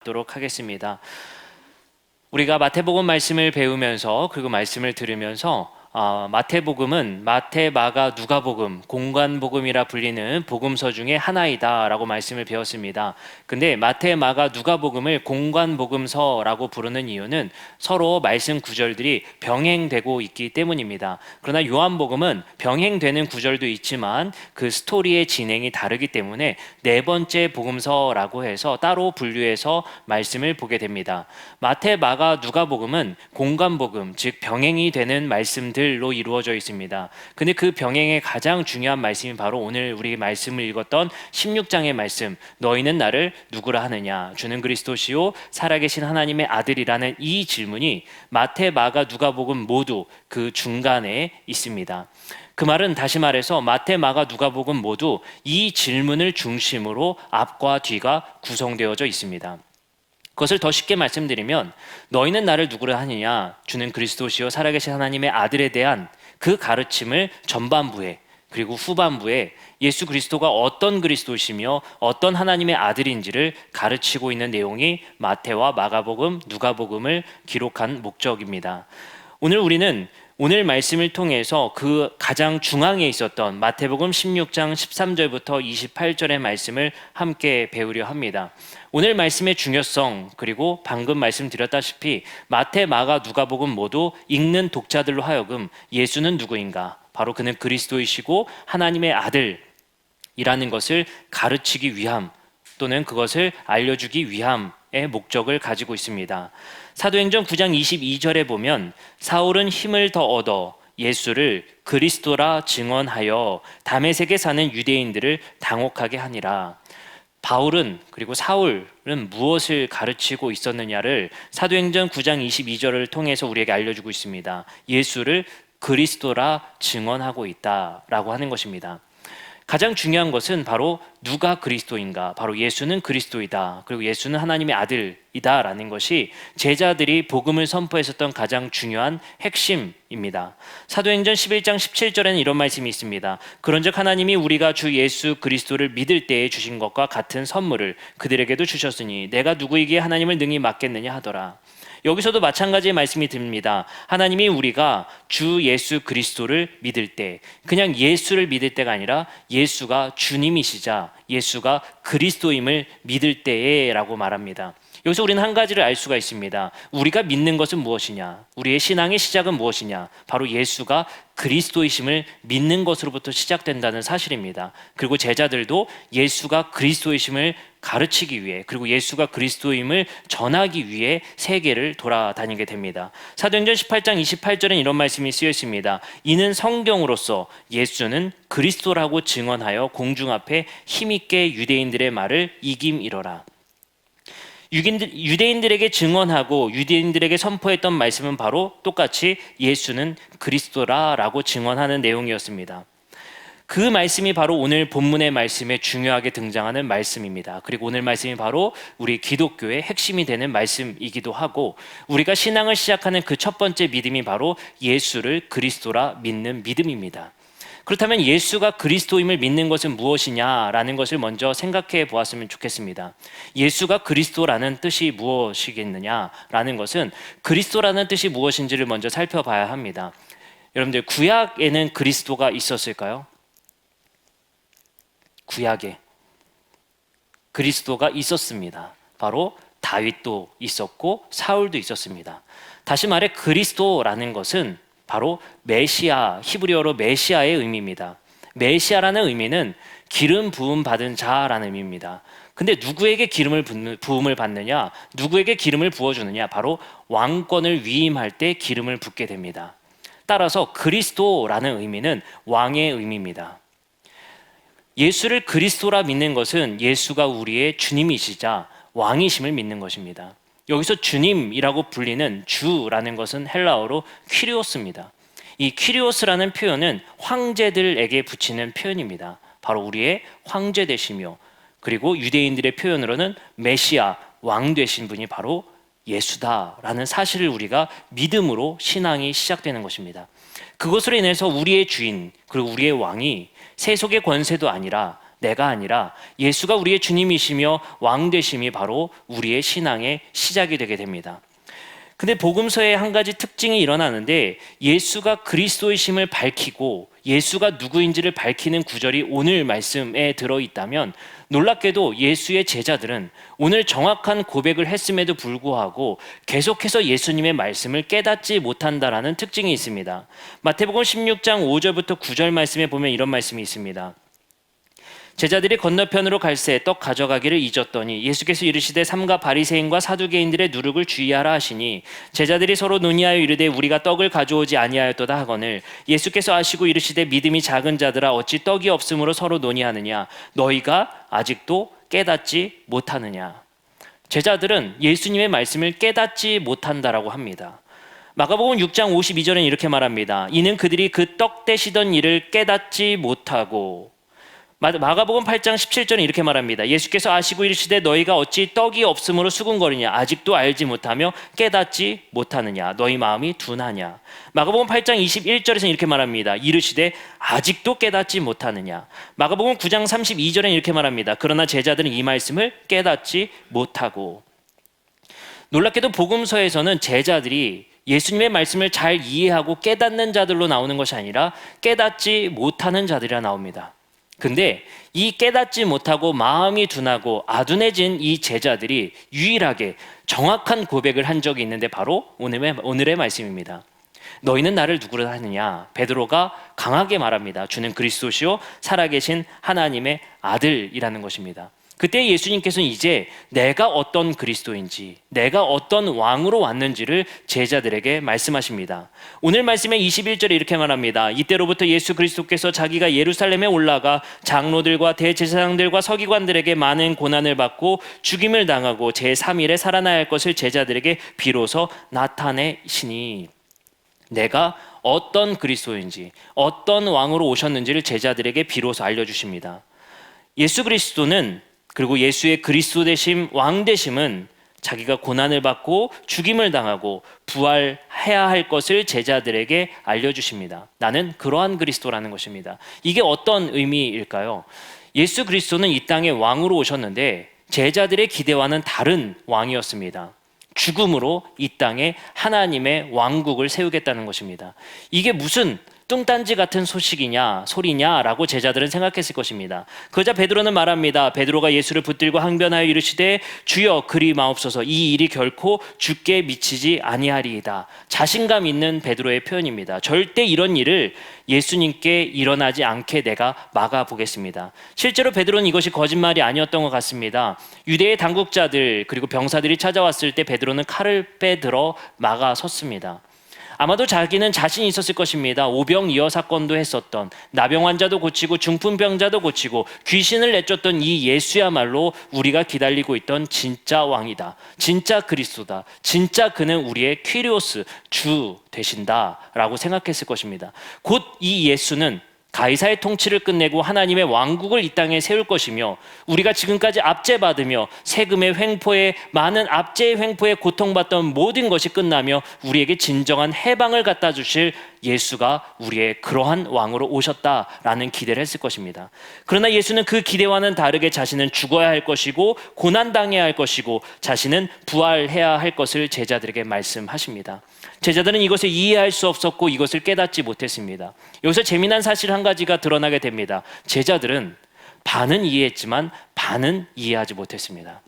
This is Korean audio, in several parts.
도록 하겠습니다. 우리가 마태복음 말씀을 배우면서 그리고 말씀을 들으면서 마태복음은 마태, 마가, 누가복음, 공관복음이라 불리는 복음서 중에 하나이다라고 말씀을 배웠습니다. 근데 마태, 마가, 누가복음을 공관복음서라고 부르는 이유는 서로 말씀 구절들이 병행되고 있기 때문입니다. 그러나 요한복음은 병행되는 구절도 있지만 그 스토리의 진행이 다르기 때문에 네 번째 복음서라고 해서 따로 분류해서 말씀을 보게 됩니다. 마태, 마가, 누가복음은 공관복음, 즉 병행이 되는 말씀들로 이루어져 있습니다. 근데 그 병행의 가장 중요한 말씀이 바로 오늘 우리 말씀을 읽었던 16장의 말씀, 너희는 나를 누구라 하느냐, 주는 그리스도시요 살아계신 하나님의 아들이라는 이 질문이 마태, 마가, 누가복음 모두 그 중간에 있습니다. 그 말은 다시 말해서 마태, 마가, 누가복음 모두 이 질문을 중심으로 앞과 뒤가 구성되어져 있습니다. 그것을 더 쉽게 말씀드리면 너희는 나를 누구라 하느냐, 주는 그리스도시요 살아계신 하나님의 아들에 대한 그 가르침을 전반부에 그리고 후반부에 예수 그리스도가 어떤 그리스도시며 어떤 하나님의 아들인지를 가르치고 있는 내용이 마태와 마가복음, 누가복음을 기록한 목적입니다. 오늘 말씀을 통해서 그 가장 중앙에 있었던 마태복음 16장 13절부터 28절의 말씀을 함께 배우려 합니다. 오늘 말씀의 중요성, 그리고 방금 말씀드렸다시피 마태, 마가, 누가복음 모두 읽는 독자들로 하여금 예수는 누구인가? 바로 그는 그리스도이시고 하나님의 아들이라는 것을 가르치기 위함, 또는 그것을 알려주기 위함의 목적을 가지고 있습니다. 사도행전 9장 22절에 보면 사울은 힘을 더 얻어 예수를 그리스도라 증언하여 다메섹에 사는 유대인들을 당혹하게 하니라. 바울은 그리고 사울은 무엇을 가르치고 있었느냐를 사도행전 9장 22절을 통해서 우리에게 알려주고 있습니다. 예수를 그리스도라 증언하고 있다라고 하는 것입니다. 가장 중요한 것은 바로 누가 그리스도인가, 바로 예수는 그리스도이다, 그리고 예수는 하나님의 아들이다 라는 것이 제자들이 복음을 선포했었던 가장 중요한 핵심입니다. 사도행전 11장 17절에는 이런 말씀이 있습니다. 그런즉 하나님이 우리가 주 예수 그리스도를 믿을 때에 주신 것과 같은 선물을 그들에게도 주셨으니 내가 누구에게 하나님을 능히 맡겠느냐 하더라. 여기서도 마찬가지의 말씀이 듭니다. 하나님이 우리가 주 예수 그리스도를 믿을 때, 그냥 예수를 믿을 때가 아니라 예수가 주님이시자 예수가 그리스도임을 믿을 때에 라고 말합니다. 여기서 우리는 한 가지를 알 수가 있습니다. 우리가 믿는 것은 무엇이냐? 우리의 신앙의 시작은 무엇이냐? 바로 예수가 그리스도이심을 믿는 것으로부터 시작된다는 사실입니다. 그리고 제자들도 예수가 그리스도이심을 가르치기 위해, 그리고 예수가 그리스도임을 전하기 위해 세계를 돌아다니게 됩니다. 사도행전 18장 28절엔 이런 말씀이 쓰여 있습니다. 이는 성경으로서 예수는 그리스도라고 증언하여 공중 앞에 힘있게 유대인들의 말을 이김이러라. 유대인들에게 증언하고 유대인들에게 선포했던 말씀은 바로 똑같이 예수는 그리스도라라고 증언하는 내용이었습니다. 그 말씀이 바로 오늘 본문의 말씀에 중요하게 등장하는 말씀입니다. 그리고 오늘 말씀이 바로 우리 기독교의 핵심이 되는 말씀이기도 하고, 우리가 신앙을 시작하는 그 첫 번째 믿음이 바로 예수를 그리스도라 믿는 믿음입니다. 그렇다면 예수가 그리스도임을 믿는 것은 무엇이냐라는 것을 먼저 생각해 보았으면 좋겠습니다. 예수가 그리스도라는 뜻이 무엇이겠느냐라는 것은 그리스도라는 뜻이 무엇인지를 먼저 살펴봐야 합니다. 여러분들, 구약에는 그리스도가 있었을까요? 구약에 그리스도가 있었습니다. 바로 다윗도 있었고 사울도 있었습니다. 다시 말해 그리스도라는 것은 바로 메시아, 히브리어로 메시아의 의미입니다. 메시아라는 의미는 기름 부음 받은 자라는 의미입니다. 근데 누구에게 부음을 받느냐, 누구에게 기름을 부어주느냐, 바로 왕권을 위임할 때 기름을 붓게 됩니다. 따라서 그리스도라는 의미는 왕의 의미입니다. 예수를 그리스도라 믿는 것은 예수가 우리의 주님이시자 왕이심을 믿는 것입니다. 여기서 주님이라고 불리는 주라는 것은 헬라어로 퀴리오스입니다. 이 퀴리오스라는 표현은 황제들에게 붙이는 표현입니다. 바로 우리의 황제 되시며, 그리고 유대인들의 표현으로는 메시아, 왕 되신 분이 바로 예수다라는 사실을 우리가 믿음으로 신앙이 시작되는 것입니다. 그것으로 인해서 우리의 주인, 그리고 우리의 왕이 세속의 권세도 아니라 내가 아니라 예수가 우리의 주님이시며 왕 되심이 바로 우리의 신앙의 시작이 되게 됩니다. 근데 복음서에 한 가지 특징이 일어나는데, 예수가 그리스도이심을 밝히고 예수가 누구인지를 밝히는 구절이 오늘 말씀에 들어있다면, 놀랍게도 예수의 제자들은 오늘 정확한 고백을 했음에도 불구하고 계속해서 예수님의 말씀을 깨닫지 못한다라는 특징이 있습니다. 마태복음 16장 5절부터 9절 말씀에 보면 이런 말씀이 있습니다. 제자들이 건너편으로 갈새 떡 가져가기를 잊었더니 예수께서 이르시되 삼가 바리새인과 사두개인들의 누룩을 주의하라 하시니, 제자들이 서로 논의하여 이르되 우리가 떡을 가져오지 아니하였도다 하거늘, 예수께서 아시고 이르시되 믿음이 작은 자들아 어찌 떡이 없으므로 서로 논의하느냐, 너희가 아직도 깨닫지 못하느냐. 제자들은 예수님의 말씀을 깨닫지 못한다라고 합니다. 마가복음 6장 52절에는 이렇게 말합니다. 이는 그들이 그 떡 떼시던 일을 깨닫지 못하고, 마가복음 8장 17절은 이렇게 말합니다. 예수께서 아시고 이르시되 너희가 어찌 떡이 없으므로 수군거리냐, 아직도 알지 못하며 깨닫지 못하느냐, 너희 마음이 둔하냐. 마가복음 8장 21절에서는 이렇게 말합니다. 이르시되 아직도 깨닫지 못하느냐. 마가복음 9장 32절에는 이렇게 말합니다. 그러나 제자들은 이 말씀을 깨닫지 못하고. 놀랍게도 복음서에서는 제자들이 예수님의 말씀을 잘 이해하고 깨닫는 자들로 나오는 것이 아니라 깨닫지 못하는 자들이라 나옵니다. 근데 이 깨닫지 못하고 마음이 둔하고 아둔해진 이 제자들이 유일하게 정확한 고백을 한 적이 있는데 바로 오늘의 말씀입니다. 너희는 나를 누구로 하느냐? 베드로가 강하게 말합니다. 주는 그리스도시요 살아계신 하나님의 아들이라는 것입니다. 그때 예수님께서는 이제 내가 어떤 그리스도인지, 내가 어떤 왕으로 왔는지를 제자들에게 말씀하십니다. 오늘 말씀의 21절에 이렇게 말합니다. 이때로부터 예수 그리스도께서 자기가 예루살렘에 올라가 장로들과 대제사장들과 서기관들에게 많은 고난을 받고 죽임을 당하고 제3일에 살아나야 할 것을 제자들에게 비로소 나타내시니, 내가 어떤 그리스도인지, 어떤 왕으로 오셨는지를 제자들에게 비로소 알려주십니다. 예수 그리스도는, 그리고 예수의 그리스도 되심, 왕 되심은 자기가 고난을 받고 죽임을 당하고 부활해야 할 것을 제자들에게 알려주십니다. 나는 그러한 그리스도라는 것입니다. 이게 어떤 의미일까요? 예수 그리스도는 이 땅에 왕으로 오셨는데 제자들의 기대와는 다른 왕이었습니다. 죽음으로 이 땅에 하나님의 왕국을 세우겠다는 것입니다. 이게 무슨 뚱딴지 같은 소리냐라고 제자들은 생각했을 것입니다. 그러자 베드로는 말합니다. 베드로가 예수를 붙들고 항변하여 이르시되 주여 그리 마옵소서, 이 일이 결코 주께 미치지 아니하리이다. 자신감 있는 베드로의 표현입니다. 절대 이런 일을 예수님께 일어나지 않게 내가 막아보겠습니다. 실제로 베드로는 이것이 거짓말이 아니었던 것 같습니다. 유대의 당국자들 그리고 병사들이 찾아왔을 때 베드로는 칼을 빼들어 막아섰습니다. 아마도 자기는 자신이 있었을 것입니다. 오병이어 사건도 했었던, 나병 환자도 고치고 중풍병자도 고치고 귀신을 내쫓던 이 예수야말로 우리가 기다리고 있던 진짜 왕이다, 진짜 그리스도다, 진짜 그는 우리의 퀴리오스, 주 되신다라고 생각했을 것입니다. 곧 이 예수는 가이사의 통치를 끝내고 하나님의 왕국을 이 땅에 세울 것이며, 우리가 지금까지 압제받으며 세금의 횡포에, 많은 압제의 횡포에 고통받던 모든 것이 끝나며 우리에게 진정한 해방을 갖다 주실 예수가 우리의 그러한 왕으로 오셨다라는 기대를 했을 것입니다. 그러나 예수는 그 기대와는 다르게 자신은 죽어야 할 것이고 고난당해야 할 것이고 자신은 부활해야 할 것을 제자들에게 말씀하십니다. 제자들은 이것을 이해할 수 없었고 이것을 깨닫지 못했습니다. 여기서 재미난 사실 한 가지가 드러나게 됩니다. 제자들은 반은 이해했지만 반은 이해하지 못했습니다.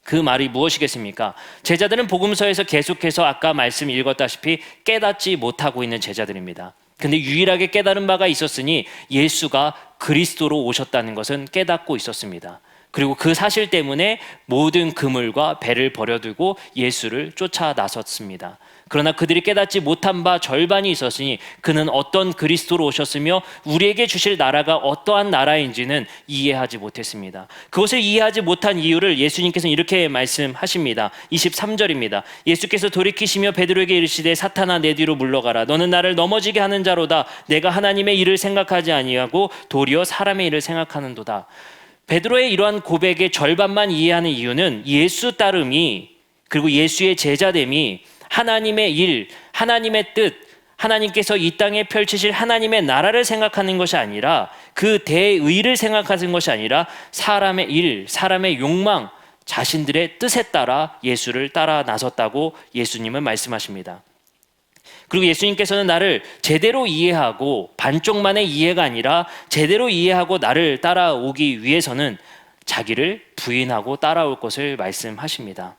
그 말이 무엇이겠습니까? 제자들은 복음서에서 계속해서 아까 말씀 읽었다시피 깨닫지 못하고 있는 제자들입니다. 근데 유일하게 깨달은 바가 있었으니 예수가 그리스도로 오셨다는 것은 깨닫고 있었습니다. 그리고 그 사실 때문에 모든 그물과 배를 버려두고 예수를 쫓아 나섰습니다. 그러나 그들이 깨닫지 못한 바 절반이 있었으니 그는 어떤 그리스도로 오셨으며 우리에게 주실 나라가 어떠한 나라인지는 이해하지 못했습니다. 그것을 이해하지 못한 이유를 예수님께서는 이렇게 말씀하십니다. 23절입니다. 예수께서 돌이키시며 베드로에게 이르시되 사탄아 내 뒤로 물러가라. 너는 나를 넘어지게 하는 자로다. 내가 하나님의 일을 생각하지 아니하고 도리어 사람의 일을 생각하는도다. 베드로의 이러한 고백의 절반만 이해하는 이유는 예수 따름이, 그리고 예수의 제자됨이 하나님의 일, 하나님의 뜻, 하나님께서 이 땅에 펼치실 하나님의 나라를 생각하는 것이 아니라, 그 대의를 생각하는 것이 아니라 사람의 일, 사람의 욕망, 자신들의 뜻에 따라 예수를 따라 나섰다고 예수님은 말씀하십니다. 그리고 예수님께서는 나를 제대로 이해하고 반쪽만의 이해가 아니라 제대로 이해하고 나를 따라오기 위해서는 자기를 부인하고 따라올 것을 말씀하십니다.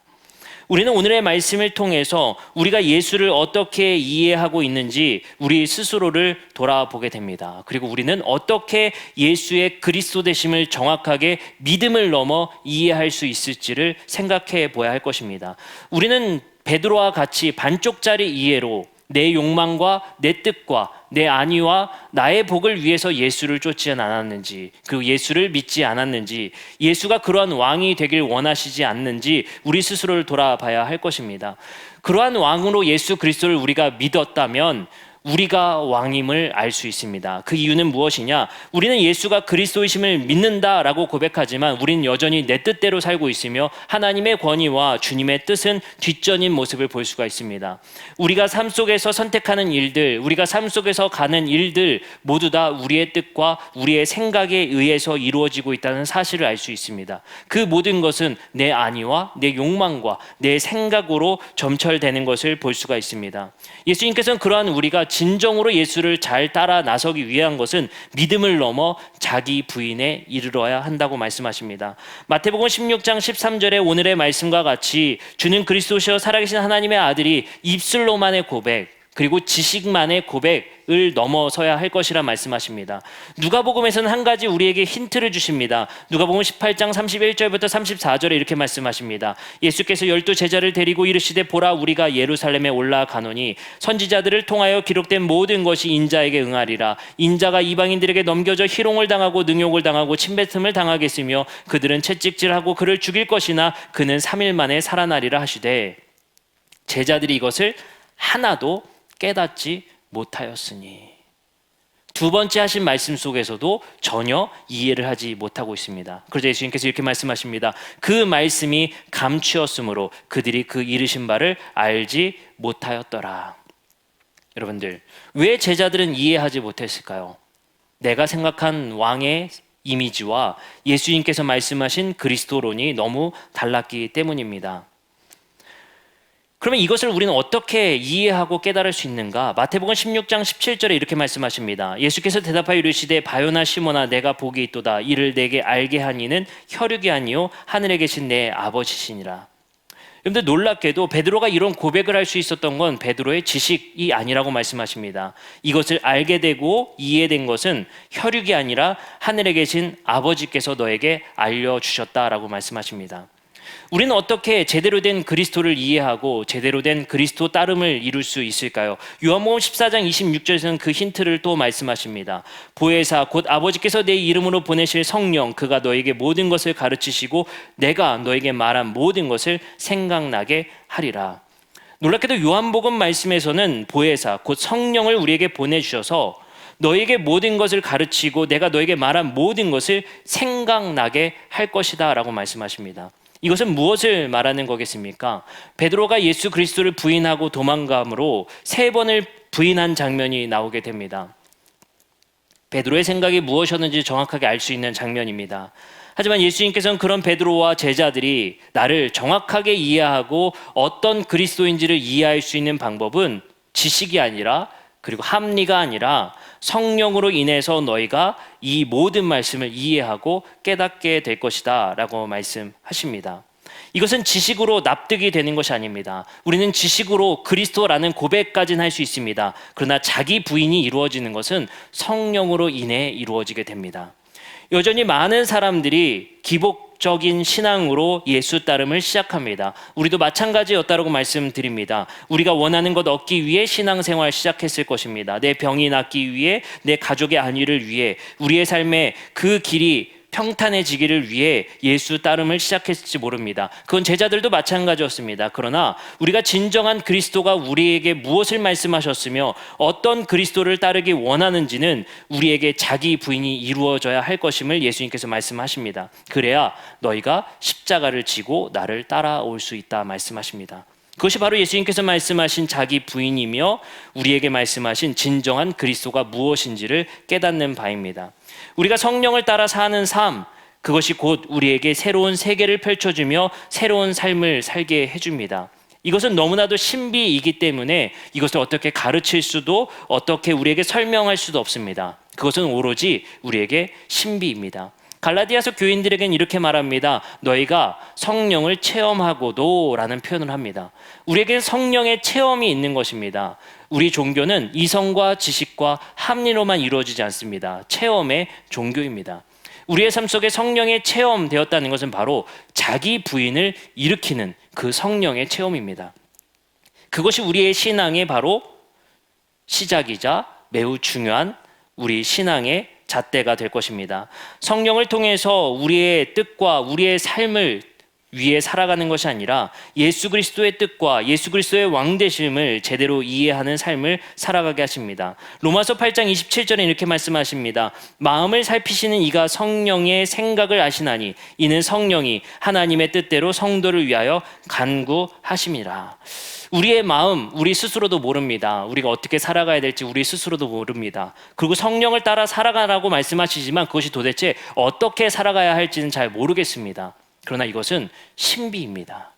우리는 오늘의 말씀을 통해서 우리가 예수를 어떻게 이해하고 있는지 우리 스스로를 돌아보게 됩니다. 그리고 우리는 어떻게 예수의 그리스도 되심을 정확하게 믿음을 넘어 이해할 수 있을지를 생각해 보아야 할 것입니다. 우리는 베드로와 같이 반쪽짜리 이해로 내 욕망과 내 뜻과 내 안위와 나의 복을 위해서 예수를 쫓지 않았는지, 그리고 예수를 믿지 않았는지, 예수가 그러한 왕이 되길 원하시지 않는지 우리 스스로를 돌아봐야 할 것입니다. 그러한 왕으로 예수 그리스도를 우리가 믿었다면 우리가 왕임을 알 수 있습니다. 그 이유는 무엇이냐? 우리는 예수가 그리스도이심을 믿는다라고 고백하지만 우리는 여전히 내 뜻대로 살고 있으며 하나님의 권위와 주님의 뜻은 뒷전인 모습을 볼 수가 있습니다. 우리가 삶 속에서 선택하는 일들, 우리가 삶 속에서 가는 일들 모두 다 우리의 뜻과 우리의 생각에 의해서 이루어지고 있다는 사실을 알 수 있습니다. 그 모든 것은 내 안위와 내 욕망과 내 생각으로 점철되는 것을 볼 수가 있습니다. 예수님께서는 그러한 우리가 진정으로 예수를 잘 따라 나서기 위한 것은 믿음을 넘어 자기 부인에 이르러야 한다고 말씀하십니다. 마태복음 16장 13절에 오늘의 말씀과 같이 주는 그리스도시여 살아계신 하나님의 아들이 입술로만의 고백, 그리고 지식만의 고백을 넘어서야 할 것이라 말씀하십니다. 누가복음에서는 한 가지 우리에게 힌트를 주십니다. 누가복음 18장 31절부터 34절에 이렇게 말씀하십니다. 예수께서 12 제자를 데리고 이르시되 보라 우리가 예루살렘에 올라가노니 선지자들을 통하여 기록된 모든 것이 인자에게 응하리라. 인자가 이방인들에게 넘겨져 희롱을 당하고 능욕을 당하고 침뱉음을 당하겠으며 그들은 채찍질하고 그를 죽일 것이나 그는 3일 만에 살아나리라 하시되 제자들이 이것을 하나도 깨닫지 못하였으니. 두 번째 하신 말씀 속에서도 전혀 이해를 하지 못하고 있습니다. 그래서 예수님께서 이렇게 말씀하십니다. 그 말씀이 감추었으므로 그들이 그 이르신 바를 알지 못하였더라. 여러분들, 왜 제자들은 이해하지 못했을까요? 내가 생각한 왕의 이미지와 예수님께서 말씀하신 그리스도론이 너무 달랐기 때문입니다. 그러면 이것을 우리는 어떻게 이해하고 깨달을 수 있는가? 마태복음 16장 17절에 이렇게 말씀하십니다. 예수께서 대답하여 이르시되 바요나 시몬아 내가 복이 있도다. 이를 내게 알게 한 이는 혈육이 아니요 하늘에 계신 내 아버지시니라. 여러분들 놀랍게도 베드로가 이런 고백을 할 수 있었던 건 베드로의 지식이 아니라고 말씀하십니다. 이것을 알게 되고 이해된 것은 혈육이 아니라 하늘에 계신 아버지께서 너에게 알려주셨다라고 말씀하십니다. 우리는 어떻게 제대로 된 그리스도를 이해하고 제대로 된 그리스도 따름을 이룰 수 있을까요? 요한복음 14장 26절에서는 그 힌트를 또 말씀하십니다. 보혜사 곧 아버지께서 내 이름으로 보내실 성령 그가 너에게 모든 것을 가르치시고 내가 너에게 말한 모든 것을 생각나게 하리라. 놀랍게도 요한복음 말씀에서는 보혜사 곧 성령을 우리에게 보내주셔서 너에게 모든 것을 가르치고 내가 너에게 말한 모든 것을 생각나게 할 것이다 라고 말씀하십니다. 이것은 무엇을 말하는 거겠습니까? 베드로가 예수 그리스도를 부인하고 도망감으로 3번을 부인한 장면이 나오게 됩니다. 베드로의 생각이 무엇이었는지 정확하게 알 수 있는 장면입니다. 하지만 예수님께서는 그런 베드로와 제자들이 나를 정확하게 이해하고 어떤 그리스도인지를 이해할 수 있는 방법은 지식이 아니라 그리고 합리가 아니라 성령으로 인해서 너희가 이 모든 말씀을 이해하고 깨닫게 될 것이다 라고 말씀하십니다. 이것은 지식으로 납득이 되는 것이 아닙니다. 우리는 지식으로 그리스도라는 고백까지는 할 수 있습니다. 그러나 자기 부인이 이루어지는 것은 성령으로 인해 이루어지게 됩니다. 여전히 많은 사람들이 기복적인 신앙으로 예수 따름을 시작합니다. 우리도 마찬가지였다라고 말씀드립니다. 우리가 원하는 것 얻기 위해 신앙생활 시작했을 것입니다. 내 병이 낫기 위해, 내 가족의 안위를 위해, 우리의 삶에 그 길이 평탄해지기를 위해 예수 따름을 시작했을지 모릅니다. 그건 제자들도 마찬가지였습니다. 그러나 우리가 진정한 그리스도가 우리에게 무엇을 말씀하셨으며 어떤 그리스도를 따르기 원하는지는 우리에게 자기 부인이 이루어져야 할 것임을 예수님께서 말씀하십니다. 그래야 너희가 십자가를 지고 나를 따라올 수 있다 말씀하십니다. 그것이 바로 예수님께서 말씀하신 자기 부인이며 우리에게 말씀하신 진정한 그리스도가 무엇인지를 깨닫는 바입니다. 우리가 성령을 따라 사는 삶, 그것이 곧 우리에게 새로운 세계를 펼쳐주며 새로운 삶을 살게 해줍니다. 이것은 너무나도 신비이기 때문에 이것을 어떻게 가르칠 수도 어떻게 우리에게 설명할 수도 없습니다. 그것은 오로지 우리에게 신비입니다. 갈라디아서 교인들에겐 이렇게 말합니다. 너희가 성령을 체험하고도 라는 표현을 합니다. 우리에겐 성령의 체험이 있는 것입니다. 우리 종교는 이성과 지식과 합리로만 이루어지지 않습니다. 체험의 종교입니다. 우리의 삶 속에 성령의 체험되었다는 것은 바로 자기 부인을 일으키는 그 성령의 체험입니다. 그것이 우리의 신앙의 바로 시작이자 매우 중요한 우리 신앙의 잣대가 될 것입니다. 성령을 통해서 우리의 뜻과 우리의 삶을 위해 살아가는 것이 아니라 예수 그리스도의 뜻과 예수 그리스도의 왕되심을 제대로 이해하는 삶을 살아가게 하십니다. 로마서 8장 27절에 이렇게 말씀하십니다. 마음을 살피시는 이가 성령의 생각을 아시나니 이는 성령이 하나님의 뜻대로 성도를 위하여 간구하심이라. 우리의 마음, 우리 스스로도 모릅니다. 우리가 어떻게 살아가야 될지 우리 스스로도 모릅니다. 그리고 성령을 따라 살아가라고 말씀하시지만 그것이 도대체 어떻게 살아가야 할지는 잘 모르겠습니다. 그러나 이것은 신비입니다.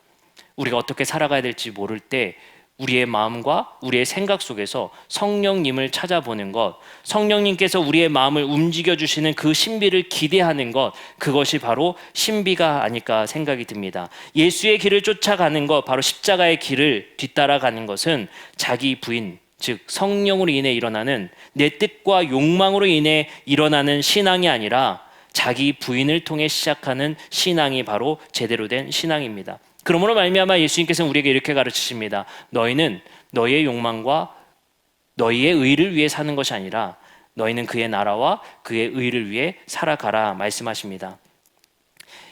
우리가 어떻게 살아가야 될지 모를 때 우리의 마음과 우리의 생각 속에서 성령님을 찾아보는 것, 성령님께서 우리의 마음을 움직여주시는 그 신비를 기대하는 것, 그것이 바로 신비가 아닐까 생각이 듭니다. 예수의 길을 쫓아가는 것, 바로 십자가의 길을 뒤따라가는 것은 자기 부인, 즉 성령으로 인해 일어나는 내 뜻과 욕망으로 인해 일어나는 신앙이 아니라 자기 부인을 통해 시작하는 신앙이 바로 제대로 된 신앙입니다. 그러므로 말미암아 예수님께서는 우리에게 이렇게 가르치십니다. 너희는 너희의 욕망과 너희의 의를 위해 사는 것이 아니라 너희는 그의 나라와 그의 의를 위해 살아가라 말씀하십니다.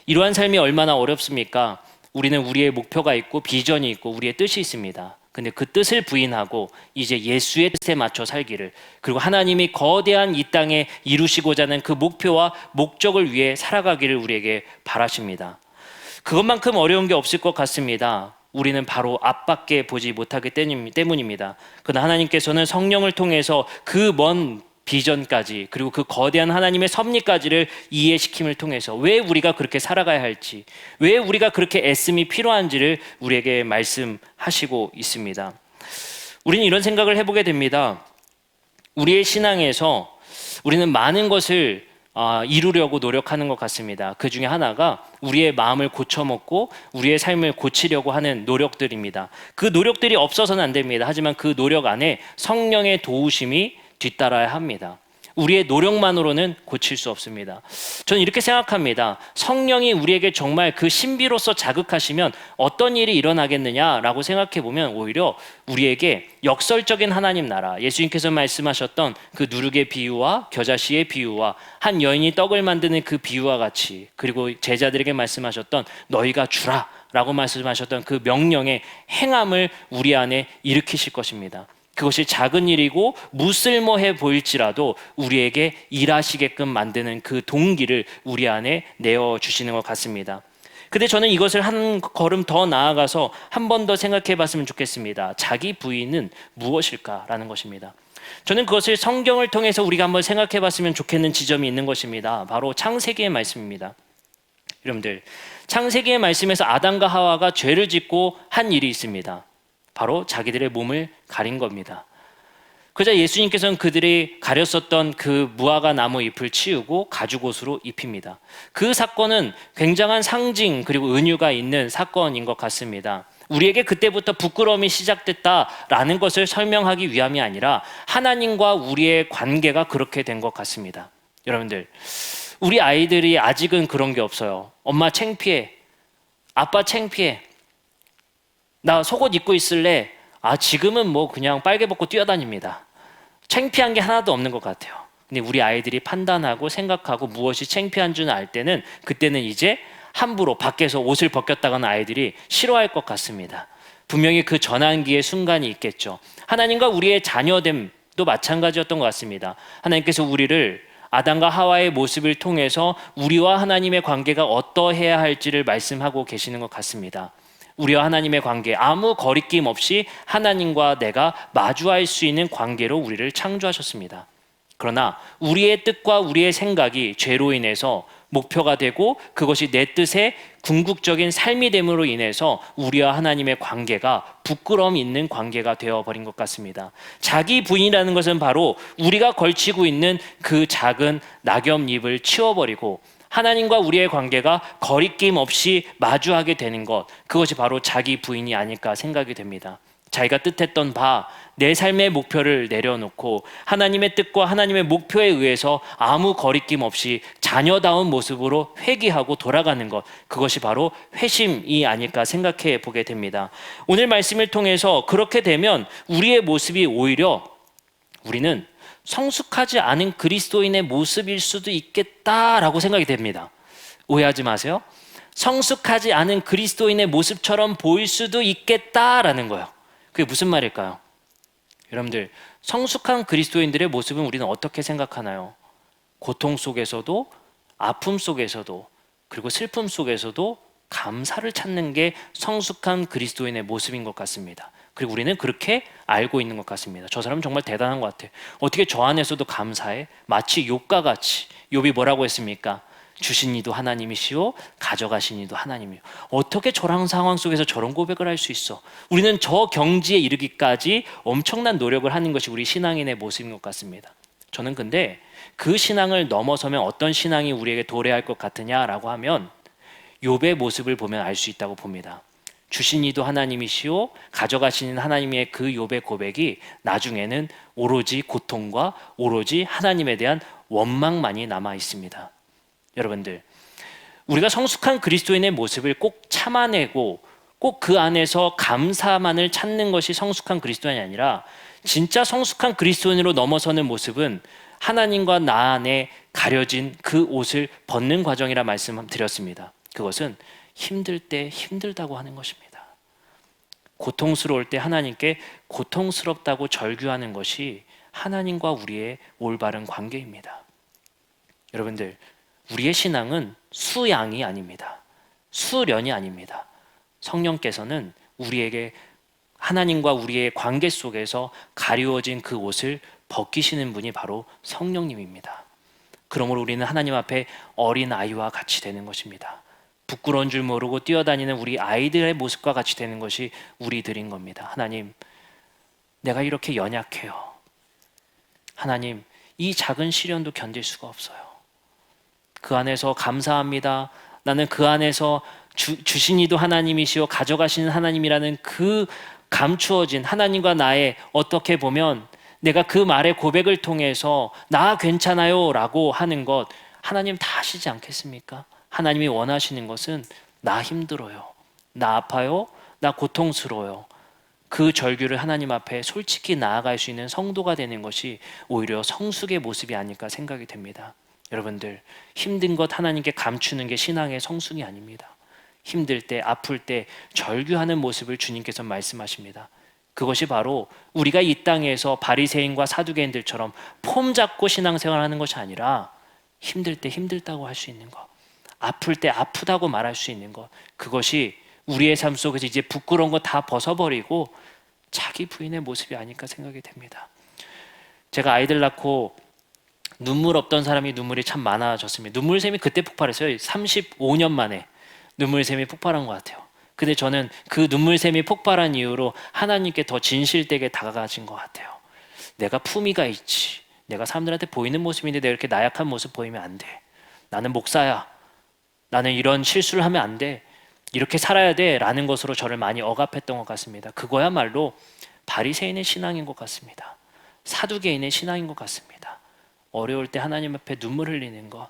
이러한 삶이 얼마나 어렵습니까? 우리는 우리의 목표가 있고 비전이 있고 우리의 뜻이 있습니다. 근데 그 뜻을 부인하고 이제 예수의 뜻에 맞춰 살기를, 그리고 하나님이 거대한 이 땅에 이루시고자 하는 그 목표와 목적을 위해 살아가기를 우리에게 바라십니다. 그것만큼 어려운 게 없을 것 같습니다. 우리는 바로 앞밖에 보지 못하기 때문입니다. 그러나 하나님께서는 성령을 통해서 그 먼 비전까지, 그리고 그 거대한 하나님의 섭리까지를 이해시킴을 통해서 왜 우리가 그렇게 살아가야 할지, 왜 우리가 그렇게 애씀이 필요한지를 우리에게 말씀하시고 있습니다. 우리는 이런 생각을 해보게 됩니다. 우리의 신앙에서 우리는 많은 것을 이루려고 노력하는 것 같습니다. 그 중에 하나가 우리의 마음을 고쳐먹고 우리의 삶을 고치려고 하는 노력들입니다. 그 노력들이 없어서는 안 됩니다. 하지만 그 노력 안에 성령의 도우심이 뒤따라야 합니다. 우리의 노력만으로는 고칠 수 없습니다. 저는 이렇게 생각합니다. 성령이 우리에게 정말 그 신비로서 자극하시면 어떤 일이 일어나겠느냐라고 생각해 보면 오히려 우리에게 역설적인 하나님 나라, 예수님께서 말씀하셨던 그 누룩의 비유와 겨자씨의 비유와 한 여인이 떡을 만드는 그 비유와 같이, 그리고 제자들에게 말씀하셨던 너희가 주라 라고 말씀하셨던 그 명령의 행함을 우리 안에 일으키실 것입니다. 그것이 작은 일이고 무쓸모해 보일지라도 우리에게 일하시게끔 만드는 그 동기를 우리 안에 내어주시는 것 같습니다. 근데 저는 이것을 한 걸음 더 나아가서 한 번 더 생각해 봤으면 좋겠습니다. 자기 부인은 무엇일까라는 것입니다. 저는 그것을 성경을 통해서 우리가 한번 생각해 봤으면 좋겠는 지점이 있는 것입니다. 바로 창세기의 말씀입니다. 여러분들, 창세기의 말씀에서 아담과 하와가 죄를 짓고 한 일이 있습니다. 바로 자기들의 몸을 가린 겁니다. 그러자 예수님께서는 그들이 가렸었던 그 무화과 나무 잎을 치우고 가죽옷으로 입힙니다. 그 사건은 굉장한 상징 그리고 은유가 있는 사건인 것 같습니다. 우리에게 그때부터 부끄러움이 시작됐다라는 것을 설명하기 위함이 아니라 하나님과 우리의 관계가 그렇게 된 것 같습니다. 여러분들, 우리 아이들이 아직은 그런 게 없어요. 엄마 창피해, 아빠 창피해, 나 속옷 입고 있을래? 지금은 뭐 그냥 빨개 벗고 뛰어다닙니다. 창피한 게 하나도 없는 것 같아요. 근데 우리 아이들이 판단하고 생각하고 무엇이 창피한 줄 알 때는, 그때는 이제 함부로 밖에서 옷을 벗겼다가는 아이들이 싫어할 것 같습니다. 분명히 그 전환기의 순간이 있겠죠. 하나님과 우리의 자녀됨도 마찬가지였던 것 같습니다. 하나님께서 우리를 아담과 하와의 모습을 통해서 우리와 하나님의 관계가 어떠해야 할지를 말씀하고 계시는 것 같습니다. 우리와 하나님의 관계, 아무 거리낌 없이 하나님과 내가 마주할 수 있는 관계로 우리를 창조하셨습니다. 그러나 우리의 뜻과 우리의 생각이 죄로 인해서 목표가 되고 그것이 내 뜻의 궁극적인 삶이 됨으로 인해서 우리와 하나님의 관계가 부끄러움 있는 관계가 되어버린 것 같습니다. 자기 부인이라는 것은 바로 우리가 걸치고 있는 그 작은 낙엽잎을 치워버리고 하나님과 우리의 관계가 거리낌 없이 마주하게 되는 것, 그것이 바로 자기 부인이 아닐까 생각이 됩니다. 자기가 뜻했던 바, 내 삶의 목표를 내려놓고 하나님의 뜻과 하나님의 목표에 의해서 아무 거리낌 없이 자녀다운 모습으로 회개하고 돌아가는 것, 그것이 바로 회심이 아닐까 생각해 보게 됩니다. 오늘 말씀을 통해서 그렇게 되면 우리의 모습이 오히려 우리는 성숙하지 않은 그리스도인의 모습일 수도 있겠다라고 생각이 됩니다. 오해하지 마세요. 성숙하지 않은 그리스도인의 모습처럼 보일 수도 있겠다라는 거예요. 그게 무슨 말일까요? 여러분들, 성숙한 그리스도인들의 모습은 우리는 어떻게 생각하나요? 고통 속에서도, 아픔 속에서도, 그리고 슬픔 속에서도 감사를 찾는 게 성숙한 그리스도인의 모습인 것 같습니다. 그리고 우리는 그렇게 알고 있는 것 같습니다. 저 사람은 정말 대단한 것 같아. 어떻게 저 안에서도 감사해? 마치 욥과 같이. 욥이 뭐라고 했습니까? 주신 이도 하나님이시오, 가져가신 이도 하나님이요. 어떻게 저런 상황 속에서 저런 고백을 할 수 있어? 우리는 저 경지에 이르기까지 엄청난 노력을 하는 것이 우리 신앙인의 모습인 것 같습니다. 저는 근데 그 신앙을 넘어서면 어떤 신앙이 우리에게 도래할 것 같으냐라고 하면 욥의 모습을 보면 알 수 있다고 봅니다. 주신 이도 하나님이시오, 가져가시는 하나님의 그 욥의 고백이 나중에는 오로지 고통과 오로지 하나님에 대한 원망만이 남아 있습니다. 여러분들, 우리가 성숙한 그리스도인의 모습을 꼭 참아내고 꼭 그 안에서 감사만을 찾는 것이 성숙한 그리스도인이 아니라 진짜 성숙한 그리스도인으로 넘어서는 모습은 하나님과 나 안에 가려진 그 옷을 벗는 과정이라 말씀드렸습니다. 그것은 힘들 때 힘들다고 하는 것입니다. 고통스러울 때 하나님께 고통스럽다고 절규하는 것이 하나님과 우리의 올바른 관계입니다. 여러분들, 우리의 신앙은 수양이 아닙니다. 수련이 아닙니다. 성령께서는 우리에게 하나님과 우리의 관계 속에서 가리워진 그 옷을 벗기시는 분이 바로 성령님입니다. 그러므로 우리는 하나님 앞에 어린 아이와 같이 되는 것입니다. 부끄러운 줄 모르고 뛰어다니는 우리 아이들의 모습과 같이 되는 것이 우리들인 겁니다. 하나님, 내가 이렇게 연약해요. 하나님, 이 작은 시련도 견딜 수가 없어요. 그 안에서 감사합니다. 나는 그 안에서 주신 이도 하나님이시오, 가져가시는 하나님이라는 그 감추어진 하나님과 나의, 어떻게 보면 내가 그 말의 고백을 통해서 나 괜찮아요 라고 하는 것, 하나님 다 하시지 않겠습니까? 하나님이 원하시는 것은 나 힘들어요, 나 아파요, 나 고통스러워요. 그 절규를 하나님 앞에 솔직히 나아갈 수 있는 성도가 되는 것이 오히려 성숙의 모습이 아닐까 생각이 됩니다. 여러분들, 힘든 것 하나님께 감추는 게 신앙의 성숙이 아닙니다. 힘들 때, 아플 때 절규하는 모습을 주님께서 말씀하십니다. 그것이 바로 우리가 이 땅에서 바리새인과 사두개인들처럼 폼 잡고 신앙생활하는 것이 아니라 힘들 때 힘들다고 할 수 있는 것, 아플 때 아프다고 말할 수 있는 것, 그것이 우리의 삶 속에서 이제 부끄러운 거 다 벗어버리고 자기 부인의 모습이 아닐까 생각이 됩니다. 제가 아이들 낳고 눈물 없던 사람이 눈물이 참 많아졌습니다. 눈물샘이 그때 폭발했어요. 35년 만에 눈물샘이 폭발한 것 같아요. 근데 저는 그 눈물샘이 폭발한 이후로 하나님께 더 진실되게 다가가신 것 같아요. 내가 품위가 있지, 내가 사람들한테 보이는 모습인데 내가 이렇게 나약한 모습 보이면 안 돼. 나는 목사야, 나는 이런 실수를 하면 안 돼, 이렇게 살아야 돼 라는 것으로 저를 많이 억압했던 것 같습니다. 그거야말로 바리새인의 신앙인 것 같습니다. 사두개인의 신앙인 것 같습니다. 어려울 때 하나님 앞에 눈물 흘리는 것,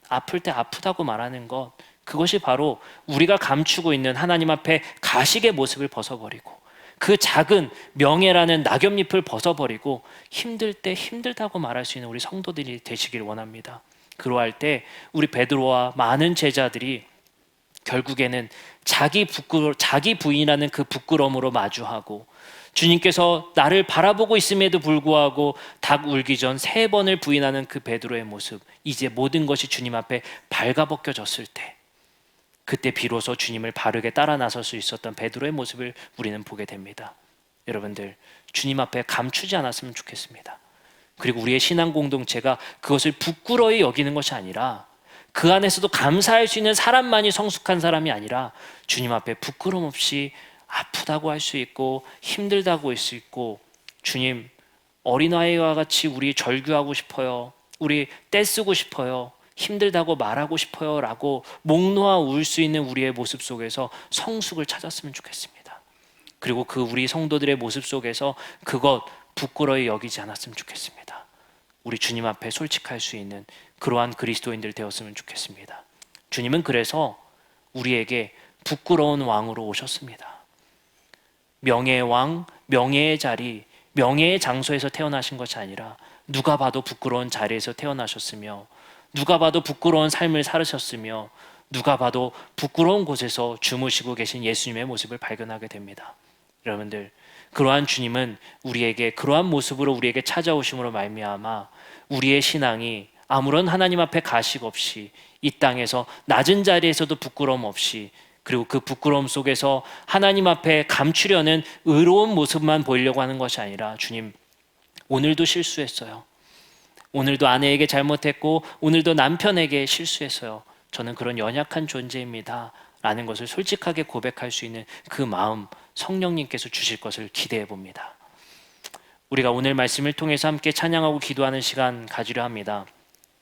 아플 때 아프다고 말하는 것, 그것이 바로 우리가 감추고 있는 하나님 앞에 가식의 모습을 벗어버리고 그 작은 명예라는 낙엽잎을 벗어버리고 힘들 때 힘들다고 말할 수 있는 우리 성도들이 되시길 원합니다. 그러할 때 우리 베드로와 많은 제자들이 결국에는 자기 부인이라는 그 부끄러움으로 마주하고, 주님께서 나를 바라보고 있음에도 불구하고 닭 울기 전 3번을 부인하는 그 베드로의 모습, 이제 모든 것이 주님 앞에 발가벗겨졌을 때 그때 비로소 주님을 바르게 따라 나설 수 있었던 베드로의 모습을 우리는 보게 됩니다. 여러분들, 주님 앞에 감추지 않았으면 좋겠습니다. 그리고 우리의 신앙 공동체가 그것을 부끄러이 여기는 것이 아니라, 그 안에서도 감사할 수 있는 사람만이 성숙한 사람이 아니라 주님 앞에 부끄럼 없이 아프다고 할 수 있고 힘들다고 할 수 있고, 주님, 어린아이와 같이 우리 절규하고 싶어요, 우리 떼쓰고 싶어요, 힘들다고 말하고 싶어요 라고 목 놓아 울 수 있는 우리의 모습 속에서 성숙을 찾았으면 좋겠습니다. 그리고 그 우리 성도들의 모습 속에서 그것 부끄러이 여기지 않았으면 좋겠습니다. 우리 주님 앞에 솔직할 수 있는 그러한 그리스도인들 되었으면 좋겠습니다. 주님은 그래서 우리에게 부끄러운 왕으로 오셨습니다. 명예의 왕, 명예의 자리, 명예의 장소에서 태어나신 것이 아니라 누가 봐도 부끄러운 자리에서 태어나셨으며, 누가 봐도 부끄러운 삶을 살으셨으며, 누가 봐도 부끄러운 곳에서 주무시고 계신 예수님의 모습을 발견하게 됩니다. 여러분들, 그러한 주님은 우리에게 그러한 모습으로 우리에게 찾아오심으로 말미암아 우리의 신앙이 아무런 하나님 앞에 가식 없이 이 땅에서 낮은 자리에서도 부끄러움 없이, 그리고 그 부끄러움 속에서 하나님 앞에 감추려는 의로운 모습만 보이려고 하는 것이 아니라, 주님, 오늘도 실수했어요, 오늘도 아내에게 잘못했고 오늘도 남편에게 실수했어요, 저는 그런 연약한 존재입니다 라는 것을 솔직하게 고백할 수 있는 그 마음, 성령님께서 주실 것을 기대해 봅니다. 우리가 오늘 말씀을 통해서 함께 찬양하고 기도하는 시간 가지려 합니다.